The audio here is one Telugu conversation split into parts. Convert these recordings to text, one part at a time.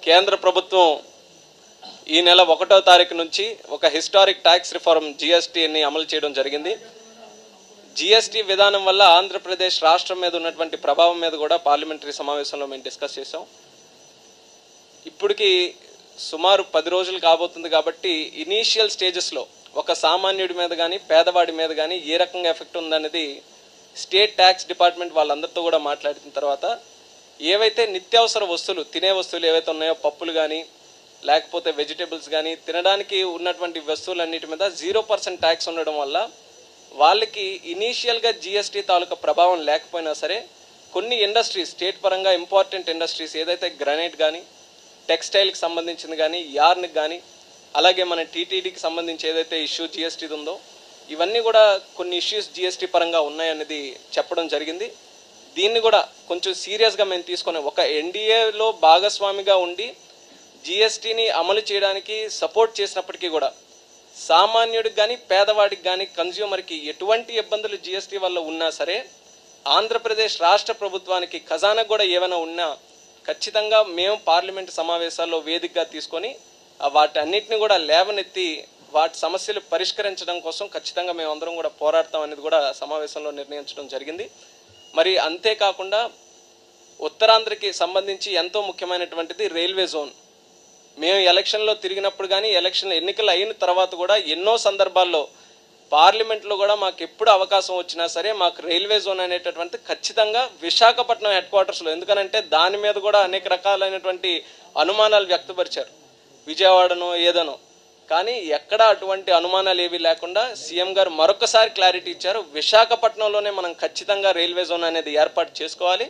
కేంద్ర ప్రభుత్వం ఈ నెల 1వ తారీఖు నుంచి ఒక హిస్టారిక్ ట్యాక్స్ రిఫార్మ్ జిఎస్టీని అమలు చేయడం జరిగింది. జిఎస్టీ విధానం వల్ల ఆంధ్రప్రదేశ్ రాష్ట్రం మీద ఉన్నటువంటి ప్రభావం మీద కూడా పార్లమెంటరీ సమావేశంలో మేము డిస్కస్ చేసాం. ఇప్పటికి సుమారు 10 రోజులు కాబోతుంది కాబట్టి ఇనీషియల్ స్టేజెస్లో ఒక సామాన్యుడి మీద కానీ పేదవాడి మీద కానీ ఏ రకంగా ఎఫెక్ట్ ఉందనేది స్టేట్ ట్యాక్స్ డిపార్ట్మెంట్ వాళ్ళందరితో కూడా మాట్లాడిన తర్వాత ఏవైతే నిత్యావసర వస్తువులు తినే వస్తువులు ఏవైతే ఉన్నాయో పప్పులు కానీ లేకపోతే వెజిటేబుల్స్ కానీ తినడానికి ఉన్నటువంటి వస్తువులన్నిటి మీద 0% ట్యాక్స్ ఉండడం వల్ల వాళ్ళకి ఇనీషియల్గా జిఎస్టీ తాలూకా ప్రభావం లేకపోయినా సరే కొన్ని ఇండస్ట్రీస్ స్టేట్ పరంగా ఇంపార్టెంట్ ఇండస్ట్రీస్ ఏదైతే గ్రానైట్ కానీ టెక్స్టైల్కి సంబంధించింది కానీ యార్న్కి కానీ అలాగే మన టీటీడీకి సంబంధించి ఏదైతే ఇష్యూ జిఎస్టీ ఉందో ఇవన్నీ కూడా కొన్ని ఇష్యూస్ జిఎస్టీ పరంగా ఉన్నాయనేది చెప్పడం జరిగింది. దీన్ని కూడా కొంచెం సీరియస్గా మేము తీసుకుని ఒక ఎన్డీఏలో భాగస్వామిగా ఉండి జిఎస్టీని అమలు చేయడానికి సపోర్ట్ చేసినప్పటికీ కూడా సామాన్యుడికి కానీ పేదవాడికి కానీ కన్జ్యూమర్కి ఎటువంటి ఇబ్బందులు జిఎస్టీ వల్ల ఉన్నా సరే ఆంధ్రప్రదేశ్ రాష్ట్ర ప్రభుత్వానికి ఖజానా కూడా ఏమైనా ఉన్నా ఖచ్చితంగా మేము పార్లమెంటు సమావేశాల్లో వేదికగా తీసుకొని వాటన్నిటిని కూడా లేవనెత్తి వాటి సమస్యలు పరిష్కరించడం కోసం ఖచ్చితంగా మేమందరం కూడా పోరాడతాం అనేది కూడా సమావేశంలో నిర్ణయించడం జరిగింది. మరి అంతేకాకుండా ఉత్తరాంధ్రకి సంబంధించి ఎంతో ముఖ్యమైనటువంటిది రైల్వే జోన్. మేము ఎలక్షన్లో తిరిగినప్పుడు కానీ ఎలక్షన్ ఎన్నికలు అయిన తర్వాత కూడా ఎన్నో సందర్భాల్లో పార్లమెంట్లో కూడా మాకు ఎప్పుడు అవకాశం వచ్చినా సరే మాకు రైల్వే జోన్ అనేటటువంటి ఖచ్చితంగా విశాఖపట్నం హెడ్ క్వార్టర్స్లో, ఎందుకనంటే దాని మీద కూడా అనేక రకాలైనటువంటి అనుమానాలు వ్యక్తపరిచారు విజయవాడనో ఏదనో, కానీ ఎక్కడ అటువంటి అనుమానాలు ఏవి లేకుండా సీఎం గారు మరొకసారి క్లారిటీ ఇచ్చారు. విశాఖపట్నంలోనే మనం ఖచ్చితంగా రైల్వే జోన్ అనేది ఏర్పాటు చేసుకోవాలి.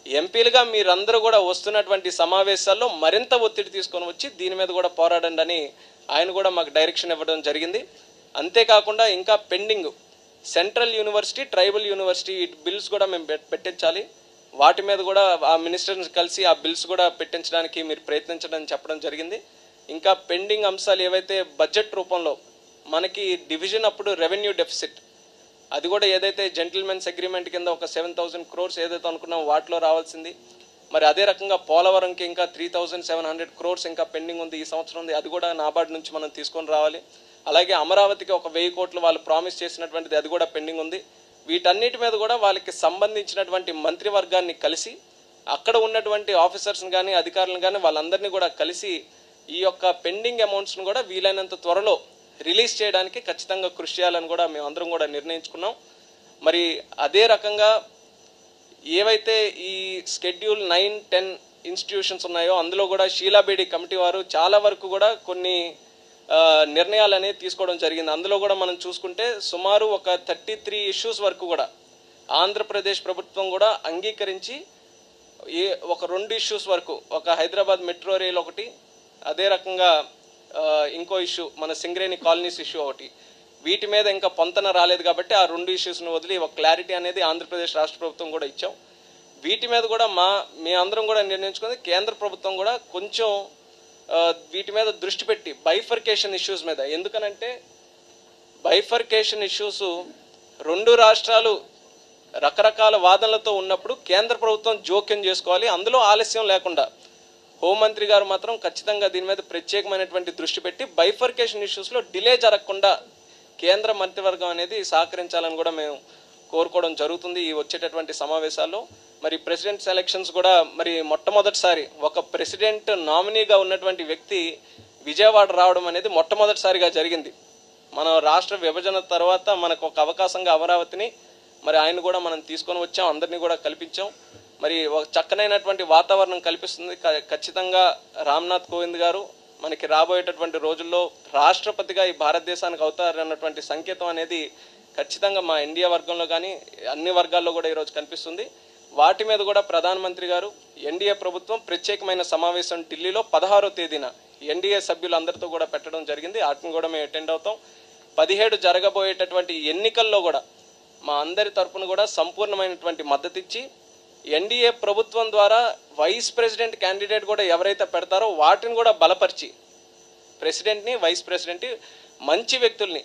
ఎంపీలుగా మీరందరూ కూడా వస్తున్నటువంటి సమావేశాల్లో మరింత ఒత్తిడి తీసుకొని వచ్చి దీని మీద కూడా పోరాడండి అని ఆయన కూడా మాకు డైరెక్షన్ ఇవ్వడం జరిగింది. అంతేకాకుండా ఇంకా pending central university tribal university bills కూడా మేము పెట్టించాలి. వాటి మీద కూడా ఆ మినిస్టర్ని కలిసి ఆ బిల్స్ కూడా పెట్టించడానికి మీరు ప్రయత్నించడం చెప్పడం జరిగింది. ఇంకా పెండింగ్ అంశాలు ఏవైతే బడ్జెట్ రూపంలో మనకి డివిజన్ అప్పుడు రెవెన్యూ డెఫిసిట్ అది కూడా ఏదైతే జెంటిల్మెన్స్ అగ్రిమెంట్ కింద ఒక 7,000 crores ఏదైతే అనుకున్నామో వాటిలో రావాల్సింది. మరి అదే రకంగా పోలవరంకి ఇంకా 3,700 crores ఇంకా పెండింగ్ ఉంది, ఈ సంవత్సరం ఉంది, అది కూడా నాబార్డ్ నుంచి మనం తీసుకొని రావాలి. అలాగే అమరావతికి ఒక 1000 కోట్లు వాళ్ళు ప్రామిస్ చేసినటువంటిది అది కూడా పెండింగ్ ఉంది. వీటన్నిటి మీద కూడా వాళ్ళకి సంబంధించినటువంటి మంత్రివర్గాన్ని కలిసి అక్కడ ఉన్నటువంటి ఆఫీసర్స్ని కానీ అధికారులను కానీ వాళ్ళందరినీ కూడా కలిసి ఈ యొక్క పెండింగ్ అమౌంట్స్ను కూడా వీలైనంత త్వరలో రిలీజ్ చేయడానికి ఖచ్చితంగా కృషి చేయాలని కూడా మేము అందరం కూడా నిర్ణయించుకున్నాం. మరి అదే రకంగా ఏవైతే ఈ షెడ్యూల్ 9, 10 ఇన్స్టిట్యూషన్స్ ఉన్నాయో అందులో కూడా షీలాబేడి కమిటీ వారు చాలా వరకు కూడా కొన్ని నిర్ణయాలు అనేది తీసుకోవడం జరిగింది. అందులో కూడా మనం చూసుకుంటే సుమారు ఒక 33 ఇష్యూస్ వరకు కూడా ఆంధ్రప్రదేశ్ ప్రభుత్వం కూడా అంగీకరించి ఒక 2 ఇష్యూస్ వరకు, ఒక హైదరాబాద్ మెట్రో రైల్ ఒకటి, అదే రకంగా ఇంకో ఇష్యూ మన సింగరేణి కాలనీస్ ఇష్యూ ఒకటి, వీటి మీద ఇంకా పొంతన రాలేదు కాబట్టి ఆ 2 ఇష్యూస్ను వదిలి ఒక క్లారిటీ అనేది ఆంధ్రప్రదేశ్ రాష్ట్ర ప్రభుత్వం కూడా ఇచ్చాం. వీటి మీద కూడా మీ అందరం కూడా నిర్ణయించుకుంది కేంద్ర ప్రభుత్వం కూడా కొంచెం వీటి మీద దృష్టి పెట్టి బైఫర్కేషన్ ఇష్యూస్ మీద, ఎందుకనంటే బైఫర్కేషన్ ఇష్యూస్ 2 రాష్ట్రాలు రకరకాల వాదనలతో ఉన్నప్పుడు కేంద్ర ప్రభుత్వం జోక్యం చేసుకోవాలి. అందులో ఆలస్యం లేకుండా హోంమంత్రి గారు మాత్రం ఖచ్చితంగా దీని మీద ప్రత్యేకమైనటువంటి దృష్టి పెట్టి బైఫర్కేషన్ ఇష్యూస్లో డిలే జరగకుండా కేంద్ర మంత్రివర్గం అనేది సహకరించాలని కూడా మేము కోరుకోవడం జరుగుతుంది ఈ వచ్చేటటువంటి సమావేశాల్లో. మరి ప్రెసిడెంట్ సెలక్షన్స్ కూడా మరి మొట్టమొదటిసారి ఒక ప్రెసిడెంట్ నామినీగా ఉన్నటువంటి వ్యక్తి విజయవాడ రావడం అనేది మొట్టమొదటిసారిగా జరిగింది. మన రాష్ట్ర విభజన తర్వాత మనకు ఒక అవకాశంగా అమరావతిని మరి ఆయన కూడా మనం తీసుకొని వచ్చాం, అందరినీ కూడా కల్పించాం. మరి ఒక చక్కనైనటువంటి వాతావరణం కల్పిస్తుంది. ఖచ్చితంగా రామ్నాథ్ కోవింద్ గారు మనకి రాబోయేటటువంటి రోజుల్లో రాష్ట్రపతిగా ఈ భారతదేశానికి అవుతారన్నటువంటి సంకేతం అనేది ఖచ్చితంగా మా ఎన్డీఏ వర్గంలో కానీ అన్ని వర్గాల్లో కూడా ఈరోజు కనిపిస్తుంది. వాటి మీద కూడా ప్రధానమంత్రి గారు ఎన్డీఏ ప్రభుత్వం ప్రత్యేకమైన సమావేశం ఢిల్లీలో 16వ తేదీన ఎన్డీఏ సభ్యులందరితో కూడా పెట్టడం జరిగింది. వాటిని కూడా మేము అటెండ్ అవుతాం. 17 జరగబోయేటటువంటి ఎన్నికల్లో కూడా మా అందరి తరపున కూడా సంపూర్ణమైనటువంటి మద్దతు ఇచ్చి ఎన్డీఏ ప్రభుత్వం ద్వారా వైస్ ప్రెసిడెంట్ క్యాండిడేట్ కూడా ఎవరైతే పెడతారో వాటిని కూడా బలపరిచి ప్రెసిడెంట్ని వైస్ ప్రెసిడెంట్ మంచి వ్యక్తుల్ని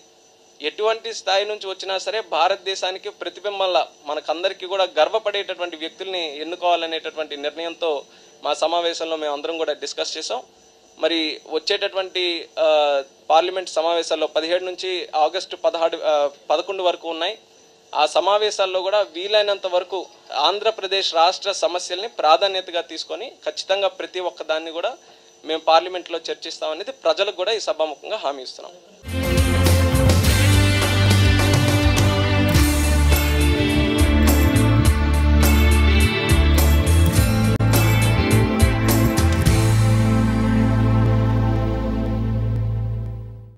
ఎటువంటి స్థాయి నుంచి వచ్చినా సరే భారతదేశానికి ప్రతిబింబంలా మనకందరికీ కూడా గర్వపడేటటువంటి వ్యక్తుల్ని ఎన్నుకోవాలనేటటువంటి నిర్ణయంతో మా సమావేశంలో మేము అందరం కూడా డిస్కస్ చేసాం. మరి వచ్చేటటువంటి పార్లమెంట్ సమావేశాల్లో 17 నుంచి ఆగస్టు 11 వరకు ఉన్నాయి. ఆ సమావేశాల్లో కూడా వీలైనంత వరకు ఆంధ్రప్రదేశ్ రాష్ట్ర సమస్యల్ని ప్రాధాన్యతగా తీసుకొని ఖచ్చితంగా ప్రతి ఒక్క దాన్ని కూడా మేము పార్లమెంట్లో చర్చిస్తామనేది ప్రజలకు కూడా ఈ సభాముఖంగా హామీ ఇస్తున్నాం.